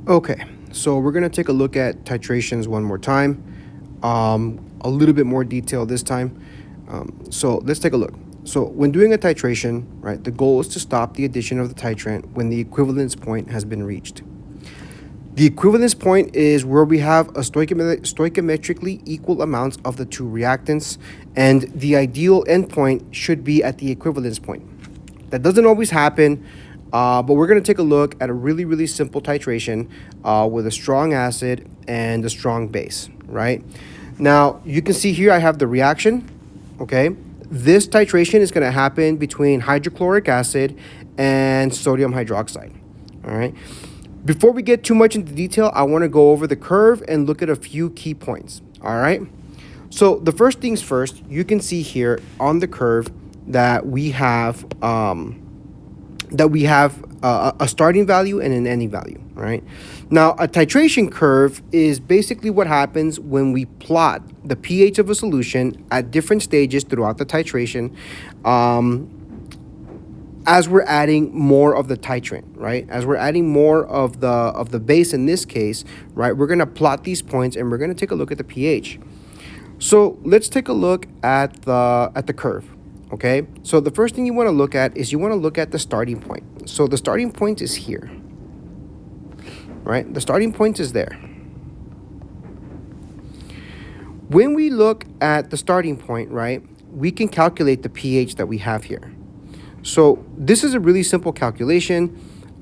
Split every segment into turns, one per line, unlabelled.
Okay, so we're going to take a look at titrations one more time, a little bit more detail this time. So let's take a look. So when doing a titration, right, the goal is to stop the addition of the titrant when the equivalence point has been reached. The equivalence point is where we have a stoichiometrically equal amounts of the two reactants, and the ideal endpoint should be at the equivalence point. That doesn't always happen, but we're going to take a look at a really simple titration with a strong acid and a strong base, right? Now, you can see here I have the reaction, okay? This titration is going to happen between hydrochloric acid and sodium hydroxide, all right? Before we get too much into detail, I want to go over the curve and look at a few key points, all right? So the first things first, you can see here on the curve that we have a starting value and an ending value, right? Now, a titration curve is basically what happens when we plot the pH of a solution at different stages throughout the titration, as we're adding more of the titrant, right? As we're adding more of the base in this case, right? We're going to plot these points and we're going to take a look at the pH. So let's take a look at the curve. Okay, so the first thing you want to look at is you want to look at the starting point. So the starting point is here, right? The starting point is there. When we look at the starting point, right, we can calculate the pH that we have here. So this is a really simple calculation.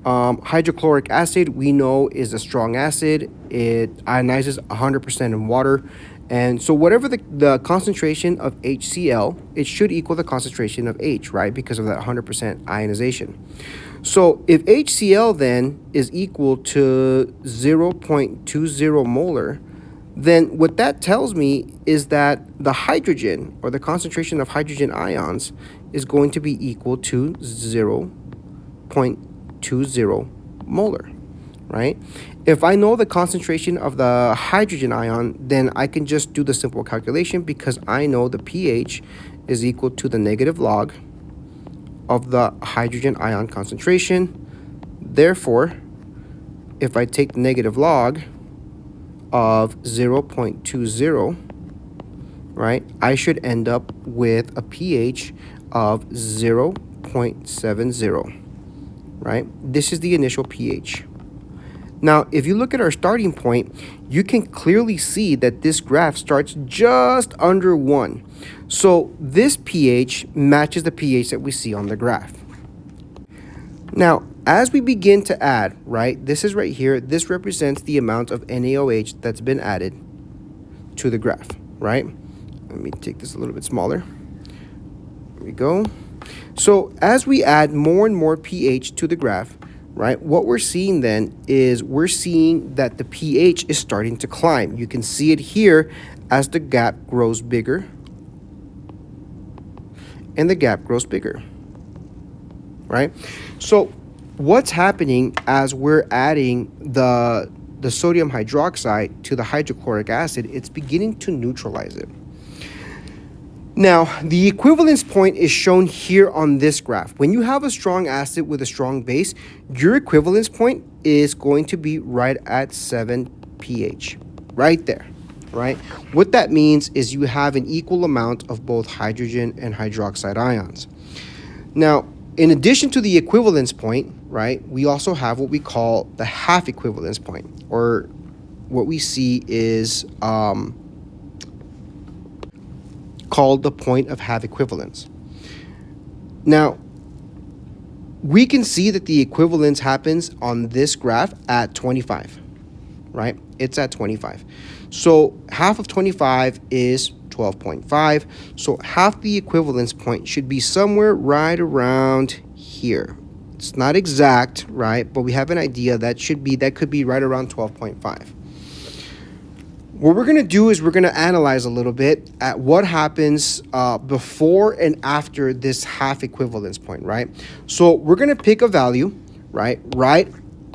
Hydrochloric acid, we know, is a strong acid. It ionizes 100% in water. And so whatever the concentration of HCl, it should equal the concentration of H, right? Because of that 100% ionization. So if HCl then is equal to 0.20 molar, then what that tells me is that the hydrogen, or the concentration of hydrogen ions, is going to be equal to 0.20 molar, right? If I know the concentration of the hydrogen ion, then I can just do the simple calculation because I know the pH is equal to the negative log of the hydrogen ion concentration. Therefore, if I take the negative log of 0.20, right, I should end up with a pH of 0.70, right? This is the initial pH. Now, if you look at our starting point, you can clearly see that this graph starts just under 1. So this pH matches the pH that we see on the graph. Now, as we begin to add, right, this is right here, this represents the amount of NaOH that's been added to the graph, right? Let me take this a little bit smaller. There we go. So as we add more and more pH to the graph, right, what we're seeing then is we're seeing that the pH is starting to climb. You can see it here as the gap grows bigger and the gap grows bigger, right? So what's happening as we're adding the sodium hydroxide to the hydrochloric acid, it's beginning to neutralize it. Now, the equivalence point is shown here on this graph. When you have a strong acid with a strong base, your equivalence point is going to be right at 7 pH, right there, right? What that means is you have an equal amount of both hydrogen and hydroxide ions. Now, in addition to the equivalence point, right, we also have what we call the half equivalence point, or what we see is called the point of half equivalence. Now, we can see that the equivalence happens on this graph at 25, right? It's at 25. So half of 25 is 12.5. So half the equivalence point should be somewhere right around here. It's not exact, right? But we have an idea that could be right around 12.5. What we're going to do is we're going to analyze a little bit at what happens before and after this half equivalence point, right? So we're going to pick a value, right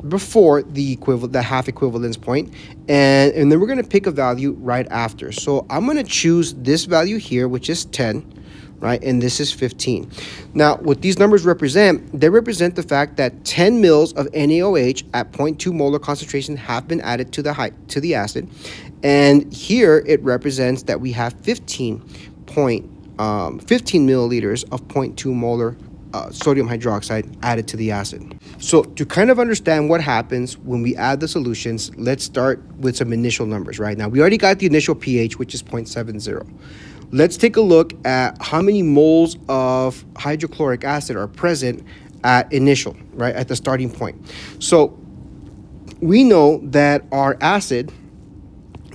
before the half equivalence point, and then we're going to pick a value right after. So I'm going to choose this value here, which is 10, right? And this is 15. Now, what these numbers represent, they represent the fact that 10 mils of NaOH at 0.2 molar concentration have been added to the acid. And here it represents that we have 15 milliliters of 0.2 molar sodium hydroxide added to the acid. So to kind of understand what happens when we add the solutions, let's start with some initial numbers. Right now, we already got the initial pH, which is 0.70. Let's take a look at how many moles of hydrochloric acid are present at initial, right, at the starting point. So we know that our acid,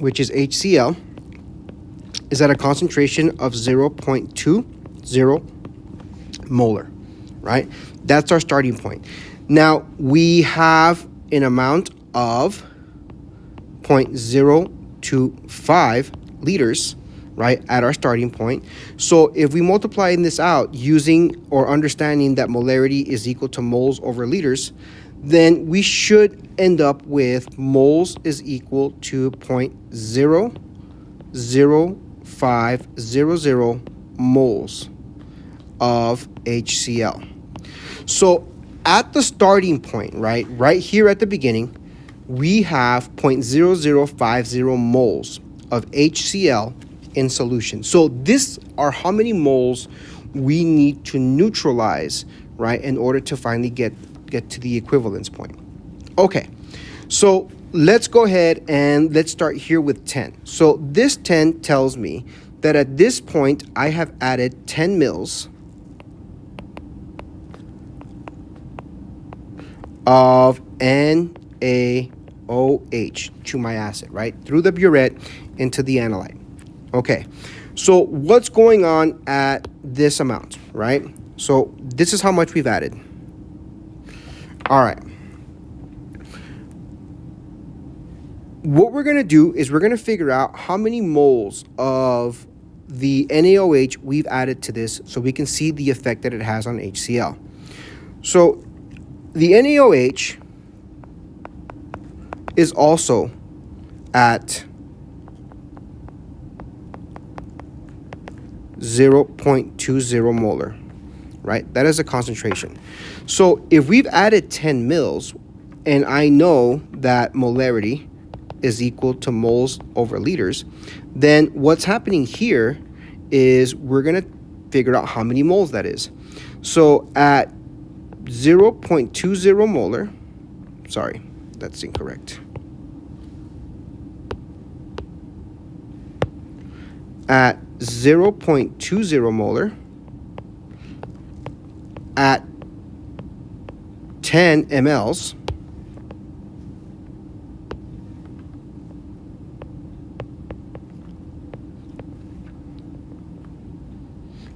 which is HCl, is at a concentration of 0.20 molar, right? That's our starting point. Now, we have an amount of 0.025 liters, right, at our starting point. So if we multiply this out using or understanding that molarity is equal to moles over liters, then we should end up with moles is equal to 0.00500 moles of HCl. So at the starting point, right here at the beginning, we have 0.0050 moles of HCl in solution. So this are how many moles we need to neutralize, right, in order to finally get to the equivalence point. Okay, so let's go ahead and let's start here with 10. So this 10 tells me that at this point I have added 10 mils of NaOH to my acid, right, through the burette into the analyte. Okay, so what's going on at this amount, right? So this is how much we've added. All right. What we're going to do is we're going to figure out how many moles of the NaOH we've added to this so we can see the effect that it has on HCl. So the NaOH is also at 0.20 molar, right? That is a concentration. So if we've added 10 mils, and I know that molarity is equal to moles over liters, then what's happening here is we're going to figure out how many moles that is. So at 0.20 molar, sorry, that's incorrect. At 0.20 molar at 10 mLs,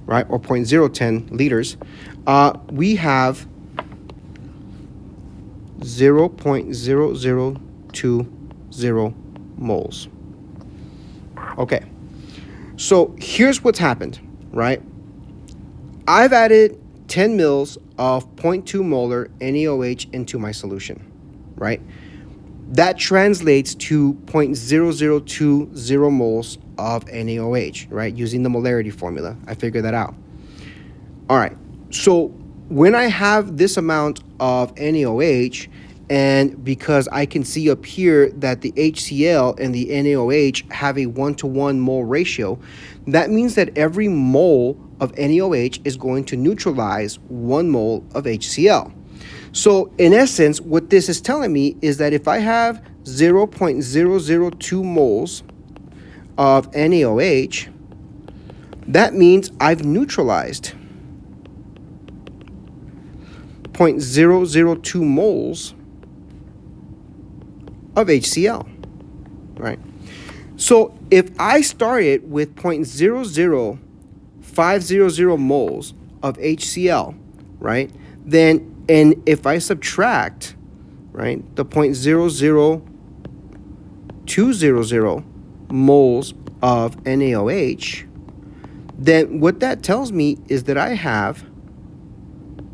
right, or 0.010 liters, we have 0.0020 moles. Okay. So here's what's happened, right? I've added 10 mils of 0.2 molar NaOH into my solution, right? That translates to 0.0020 moles of NaOH, right? Using the molarity formula, I figured that out. All right, so when I have this amount of NaOH, and because I can see up here that the HCl and the NaOH have a 1-to-1 mole ratio, that means that every mole of NaOH is going to neutralize 1 mole of HCl. So in essence, what this is telling me is that if I have 0.002 moles of NaOH, that means I've neutralized 0.002 moles of HCl, right? So if I started with 0.00500 moles of HCl, right, then, and if I subtract, right, the 0.00200 moles of NaOH, then what that tells me is that I have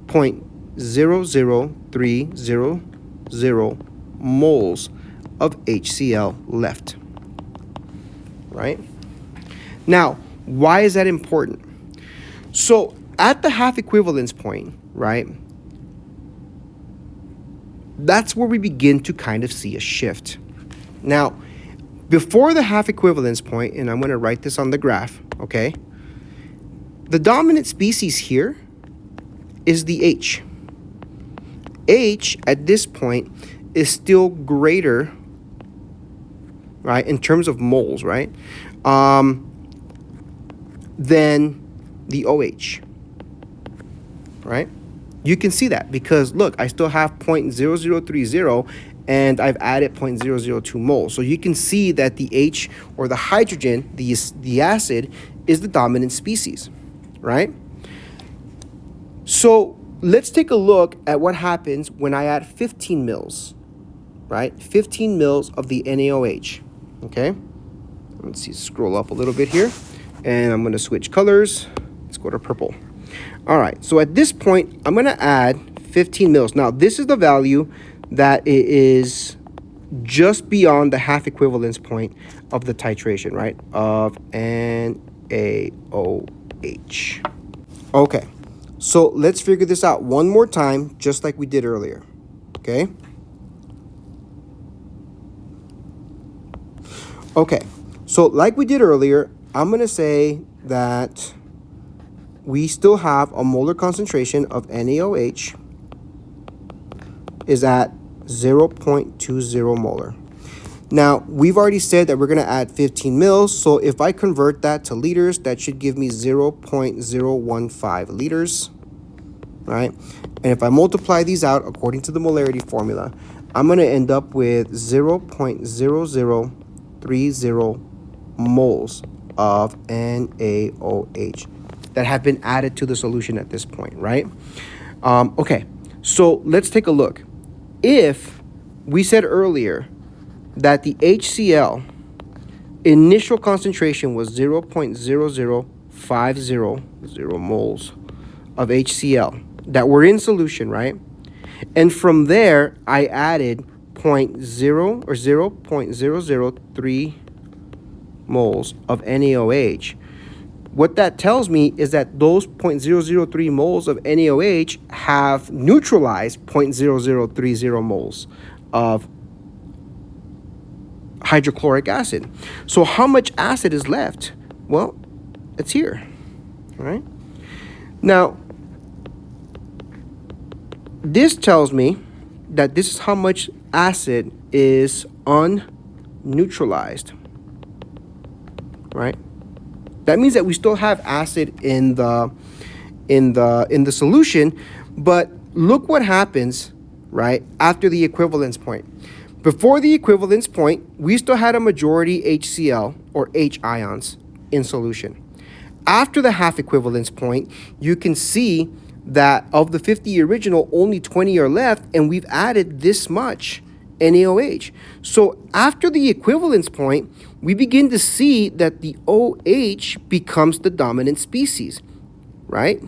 0.00300 moles of HCl left, right? Now, why is that important? So at the half equivalence point, right, that's where we begin to kind of see a shift. Now, before the half equivalence point, and I'm going to write this on the graph, okay, the dominant species here is the H. H at this point is still greater, right, in terms of moles, right, than the OH, right? You can see that because look, I still have 0.0030 and I've added 0.002 moles. So you can see that the H, or the hydrogen, the acid, is the dominant species, right? So let's take a look at what happens when I add 15 mils, right? 15 mils of the NaOH, okay? Let's see, scroll up a little bit here, and I'm going to switch colors. Let's go to purple. All right, so at this point, I'm going to add 15 mils. Now, this is the value that it is just beyond the half equivalence point of the titration, right, of NaOH. Okay, so let's figure this out one more time, just like we did earlier, okay? Okay, so like we did earlier, I'm going to say that we still have a molar concentration of NaOH is at 0.20 molar. Now, we've already said that we're going to add 15 mils, so if I convert that to liters, that should give me 0.015 liters, right? And if I multiply these out according to the molarity formula, I'm going to end up with 0.0030 moles of NaOH that have been added to the solution at this point, right? Okay, so let's take a look. If we said earlier that the HCl initial concentration was 0.00500 moles of HCl that were in solution, right? And from there, I added 0.003 moles of NaOH. What that tells me is that those 0.003 moles of NaOH have neutralized 0.0030 moles of hydrochloric acid. So how much acid is left? Well, it's here, right? Now, this tells me that this is how much acid is unneutralized, right? That means that we still have acid in the solution, but look what happens, right, after the equivalence point. Before the equivalence point, we still had a majority HCl, or H ions, in solution. After the half equivalence point, you can see that of the 50 original, only 20 are left, and we've added this much NaOH. So after the equivalence point, we begin to see that the OH becomes the dominant species, right?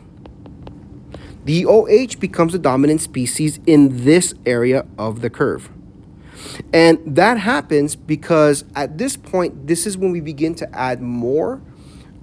The OH becomes the dominant species in this area of the curve. And that happens because at this point, this is when we begin to add more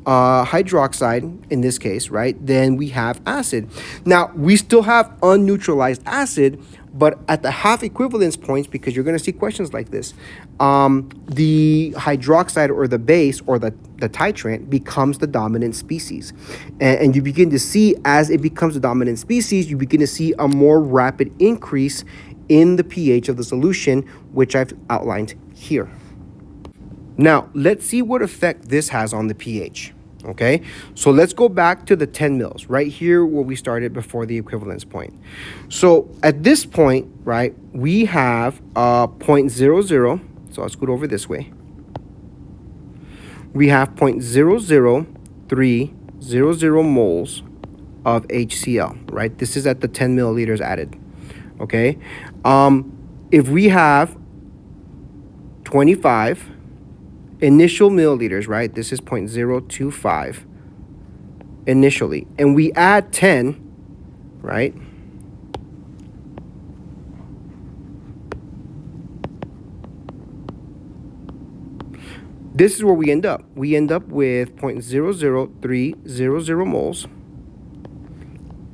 hydroxide, in this case, right, then we have acid. Now, we still have unneutralized acid, but at the half equivalence points, because you're going to see questions like this, the hydroxide or the base or the titrant becomes the dominant species. And you begin to see, as it becomes the dominant species, you begin to see a more rapid increase in the pH of the solution, which I've outlined here. Now, let's see what effect this has on the pH. Okay, so let's go back to the 10 mils, right here where we started before the equivalence point. So at this point, right, we have 0.00, so I'll scoot over this way. We have 0.00300 moles of HCl, right? This is at the 10 milliliters added, okay? If we have 25 initial milliliters, right? This is 0.025 initially. And we add 10, right? This is where we end up. We end up with 0.00300 moles,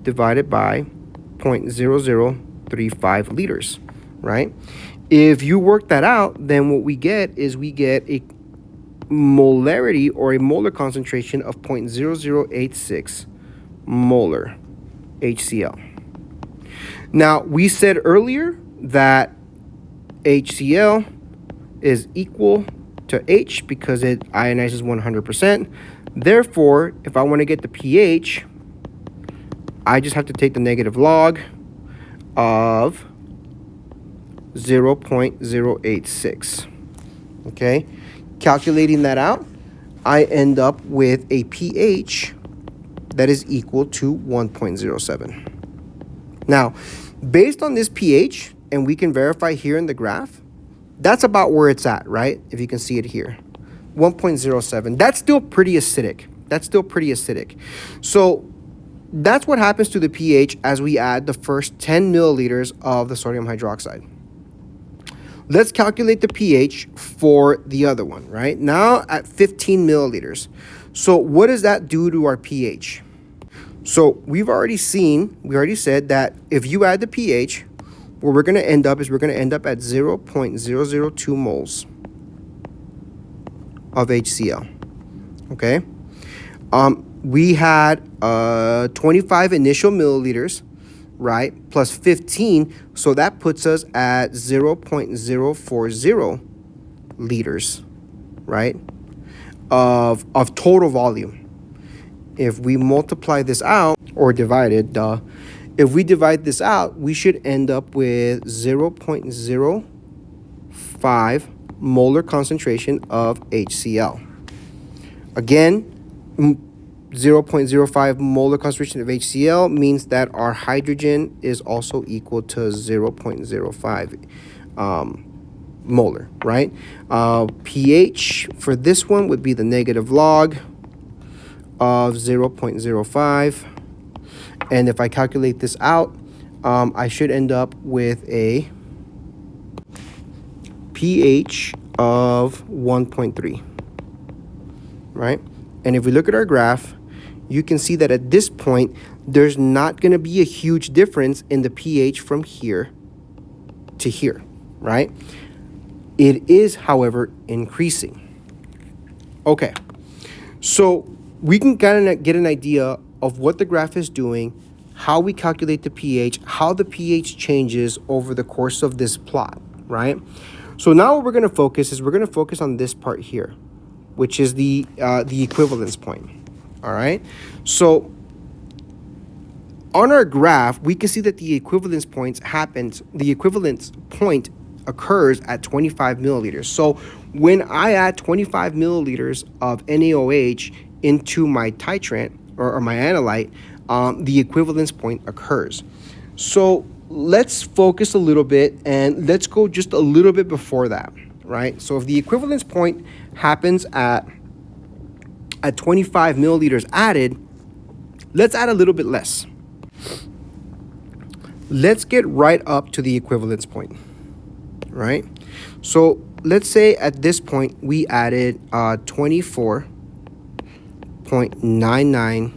divided by 0.0035 liters, right? If you work that out, then what we get is we get a molarity or a molar concentration of 0.0086 molar HCl. Now, we said earlier that HCl is equal to H because it ionizes 100%. Therefore, if I want to get the pH, I just have to take the negative log of 0.086. Okay? Calculating that out, I end up with a pH that is equal to 1.07. Now, based on this pH, and we can verify here in the graph, that's about where it's at, right? If you can see it here, 1.07. That's still pretty acidic. So that's what happens to the pH as we add the first 10 milliliters of the sodium hydroxide. Let's calculate the pH for the other one, right? Now at 15 milliliters. So what does that do to our pH? So we already said that if you add the pH, where we're going to end up at 0.002 moles of HCl. Okay. We had 25 initial milliliters, right, plus 15, so that puts us at 0.040 liters, right, of total volume. If we multiply this out, or divide it, if we divide this out, we should end up with 0.05 molar concentration of HCl. Again, 0.05 molar concentration of HCl means that our hydrogen is also equal to 0.05 molar, right? pH for this one would be the negative log of 0.05. And if I calculate this out, I should end up with a pH of 1.3, right? And if we look at our graph, you can see that at this point, there's not going to be a huge difference in the pH from here to here, right? It is, however, increasing. Okay, so we can kind of get an idea of what the graph is doing, how we calculate the pH, how the pH changes over the course of this plot, right? So now what we're going to focus on this part here, which is the equivalence point, all right? So on our graph, we can see that the equivalence point occurs at 25 milliliters. So when I add 25 milliliters of NaOH into my titrant or my analyte, the equivalence point occurs. So let's focus a little bit and let's go just a little bit before that, right? So if the equivalence point happens at 25 milliliters added, let's add a little bit less. Let's get right up to the equivalence point, right? So let's say at this point we added 24.99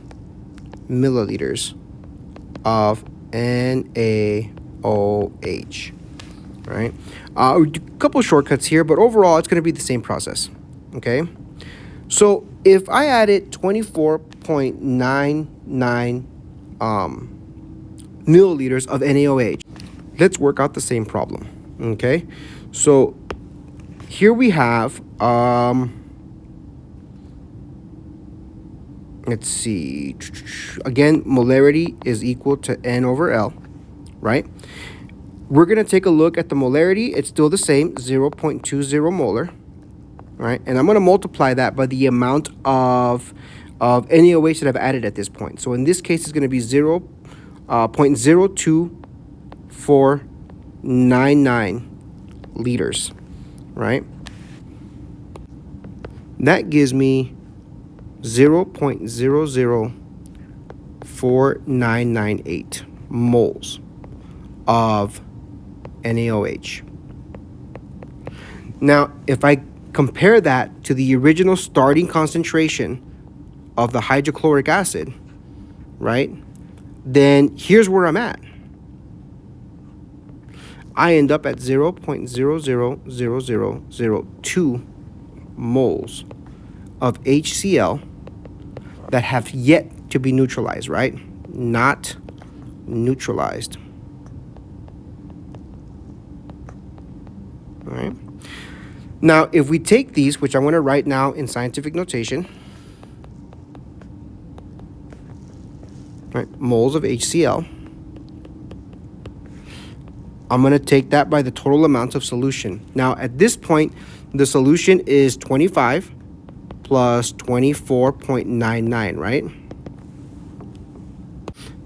milliliters of NaOH, right? A couple shortcuts here, but overall it's going to be the same process, okay? So if I added 24.99 milliliters of NaOH, let's work out the same problem, okay? So here we have, let's see, again, molarity is equal to N over L, right? We're going to take a look at the molarity. It's still the same, 0.20 molar, right? And I'm going to multiply that by the amount of NaOH that I've added at this point. So in this case, it's going to be 0.02499 liters, right? That gives me 0.004998 moles of NaOH. Now, if I compare that to the original starting concentration of the hydrochloric acid, right, then here's where I'm at. I end up at 0.000002 moles of HCl that have yet to be neutralized, right? Not neutralized. All right. Now, if we take these, which I'm going to write now in scientific notation, right, moles of HCl, I'm going to take that by the total amounts of solution. Now, at this point, the solution is 25 plus 24.99, right?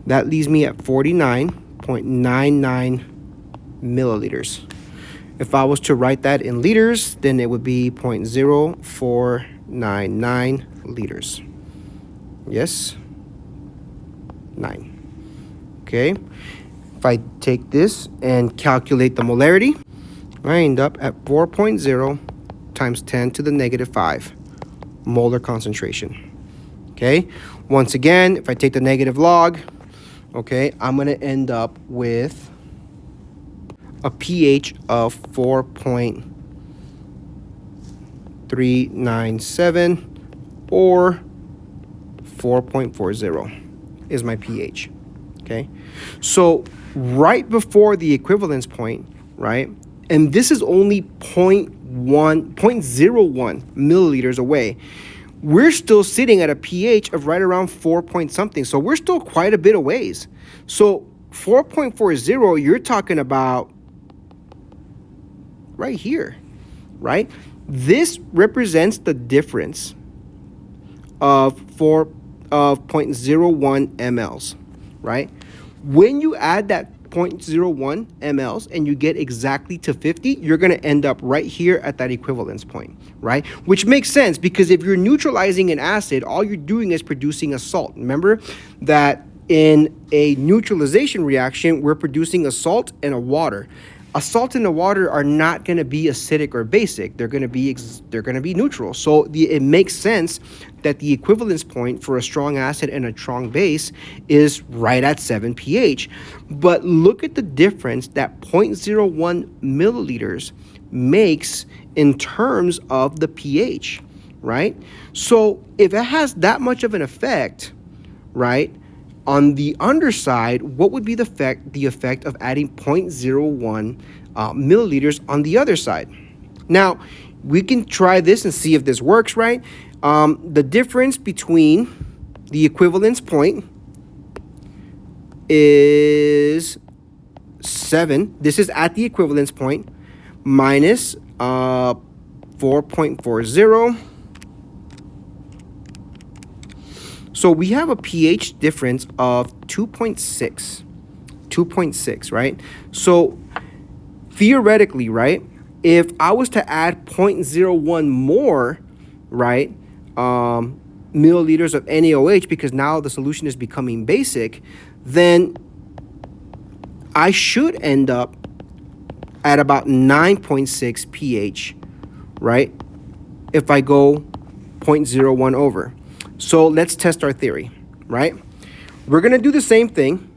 That leaves me at 49.99 milliliters. If I was to write that in liters, then it would be 0.0499 liters. Yes? 9. Okay. If I take this and calculate the molarity, I end up at 4.0 times 10 to the negative 5 molar concentration. Okay. Once again, if I take the negative log, okay, I'm going to end up with a pH of 4.397 or 4.40 is my pH. Okay. So right before the equivalence point, right, and this is only 0.01 milliliters away, we're still sitting at a pH of right around 4 point something. So we're still quite a bit of ways. So 4.40, you're talking about right here, right? This represents the difference of 0.01 mLs, right? When you add that 0.01 mLs and you get exactly to 50, you're going to end up right here at that equivalence point, right? Which makes sense because if you're neutralizing an acid, all you're doing is producing a salt. Remember that in a neutralization reaction, we're producing a salt and a water. A salt and a water are not going to be acidic or basic. They're going to be neutral. So it makes sense that the equivalence point for a strong acid and a strong base is right at 7 pH. But look at the difference that 0.01 milliliters makes in terms of the pH, right? So if it has that much of an effect, right, on the underside, what would be the effect of adding 0.01 milliliters on the other side? Now, we can try this and see if this works, right? The difference between the equivalence point is 7. This is at the equivalence point minus 4.40. So we have a pH difference of 2.6, right? So theoretically, right, if I was to add 0.01 more, right, milliliters of NaOH, because now the solution is becoming basic, then I should end up at about 9.6 pH, right, if I go 0.01 over. So let's test our theory, right? We're going to do the same thing,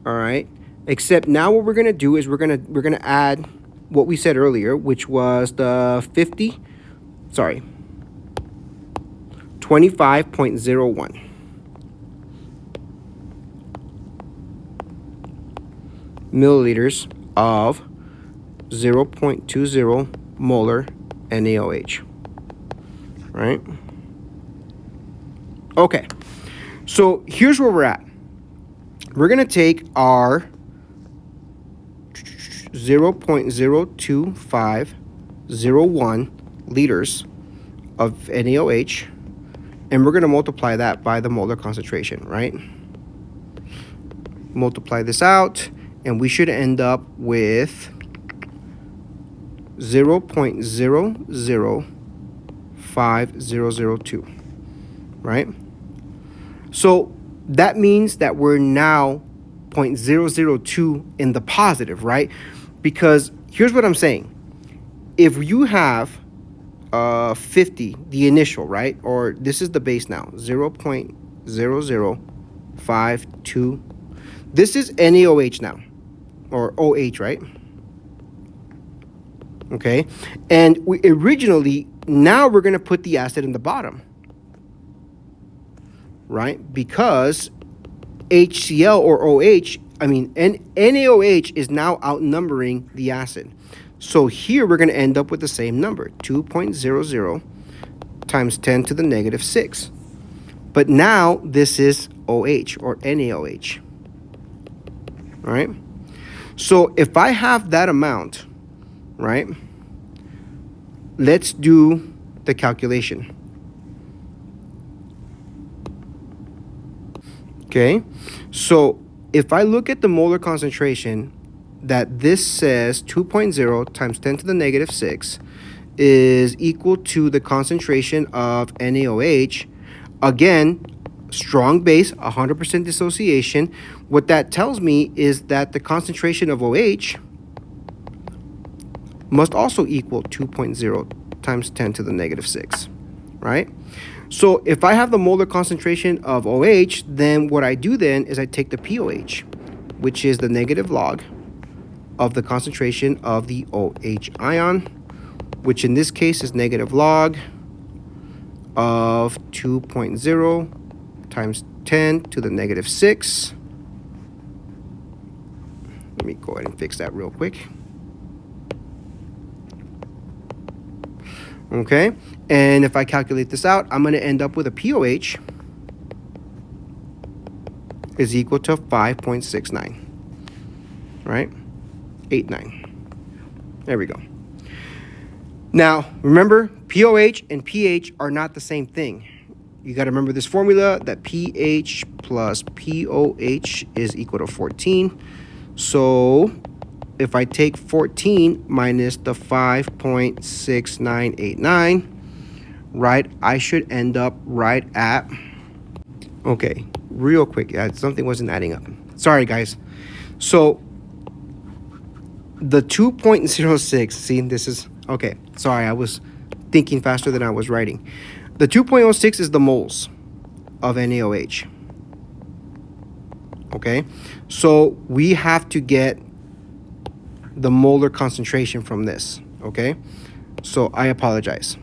all right? Except now what we're going to do is we're going to add what we said earlier, which was the 25.01 milliliters of 0.20 molar NaOH, right? Okay, so here's where we're at. We're going to take our 0.02501 liters of NaOH, and we're going to multiply that by the molar concentration, right? Multiply this out, and we should end up with 0.005002, right? So that means that we're now 0.002 in the positive, right? Because here's what I'm saying. If you have 50, the initial, right? Or this is the base now, 0.0052. this is NaOH now, or OH, right? Okay, and we originally, now we're going to put the acid in the bottom, right? Because HCl or OH, NaOH is now outnumbering the acid. So here we're going to end up with the same number, 2.00 times 10 to the negative 6. But now this is OH or NaOH, right? So if I have that amount, right, let's do the calculation. Okay, so if I look at the molar concentration, that this says 2.0 times 10 to the negative 6 is equal to the concentration of NaOH. Again, strong base, 100% dissociation. What that tells me is that the concentration of OH must also equal 2.0 times 10 to the negative 6, right? So if I have the molar concentration of OH, then what I do then is I take the POH, which is the negative log of the concentration of the OH ion, which in this case is negative log of 2.0 times 10 to the negative 6. Let me go ahead and fix that real quick. Okay, and if I calculate this out, I'm going to end up with a POH is equal to 5.69, right? 89. There we go. Now, remember, POH and pH are not the same thing. You got to remember this formula that pH plus POH is equal to 14. So if I take 14 minus the 5.6989, right, I should end up right at, okay, real quick, something wasn't adding up. Sorry, guys. So the 2.06, see, this is, okay, sorry, I was thinking faster than I was writing. The 2.06 is the moles of NaOH. Okay, so we have to get the molar concentration from this, okay? So I apologize,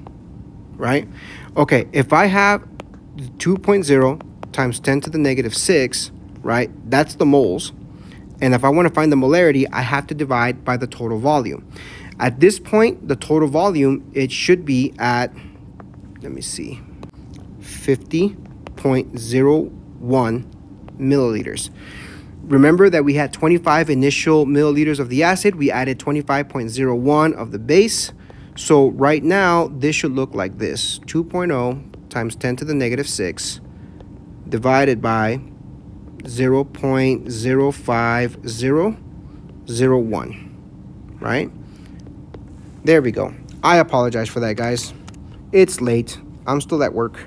right? Okay, if I have 2.0 times 10 to the negative 6, right, that's the moles. And if I want to find the molarity, I have to divide by the total volume. At this point, the total volume, it should be at, let me see, 50.01 milliliters. Remember that we had 25 initial milliliters of the acid. We added 25.01 of the base. So right now, this should look like this. 2.0 times 10 to the negative 6 divided by 0.05001, right? There we go. I apologize for that, guys. It's late. I'm still at work.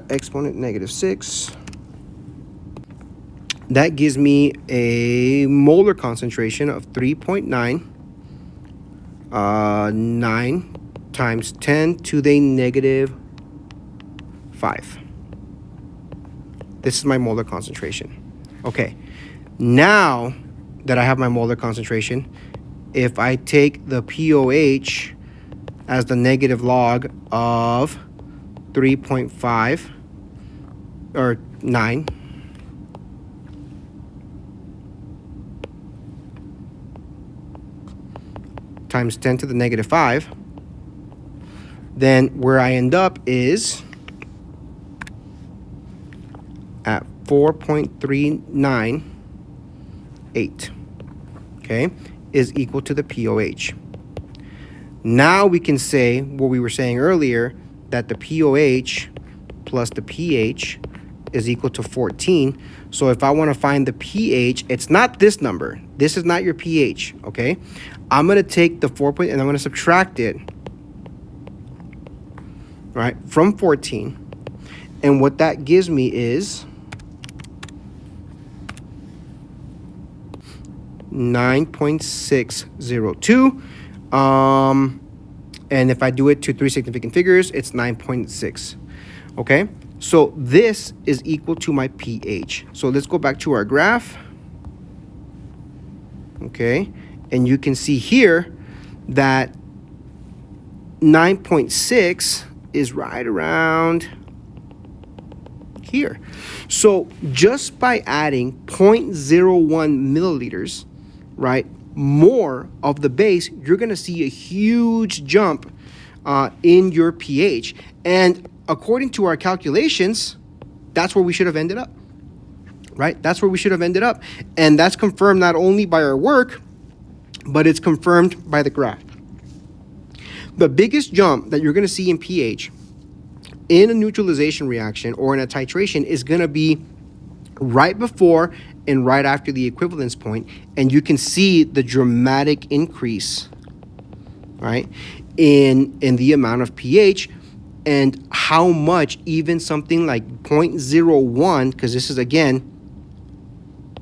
Exponent negative 6. That gives me a molar concentration of 3.9 9 times 10 to the negative 5. This is my molar concentration. Okay, now that I have my molar concentration, if I take the POH as the negative log of 3.5 or 9, times 10 to the negative 5, then where I end up is at 4.398, okay, is equal to the POH. Now we can say what we were saying earlier, that the POH plus the pH is equal to 14. So if I want to find the pH, it's not this number. This is not your pH, okay? I'm going to take the 4 and I'm going to subtract it, right, from 14. And what that gives me is 9.602. And if I do it to 3 significant figures, it's 9.6. Okay, So this is equal to my pH. So let's go back to our graph. Okay, and you can see here that 9.6 is right around here. So just by adding 0.01 milliliters, right, more of the base, you're going to see a huge jump in your pH. And according to our calculations, that's where we should have ended up, right? That's where we should have ended up. And that's confirmed not only by our work, but it's confirmed by the graph. The biggest jump that you're going to see in pH in a neutralization reaction or in a titration is going to be right before and right after the equivalence point, and you can see the dramatic increase, right, in the amount of pH, and how much even something like 0.01, because this is again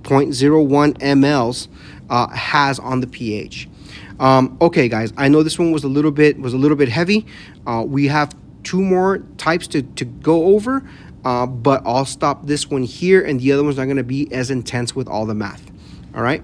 0.01 mLs, has on the pH. Okay, guys, I know this one was a little bit heavy. We have two more types to go over, but I'll stop this one here, and the other one's not going to be as intense with all the math. All right.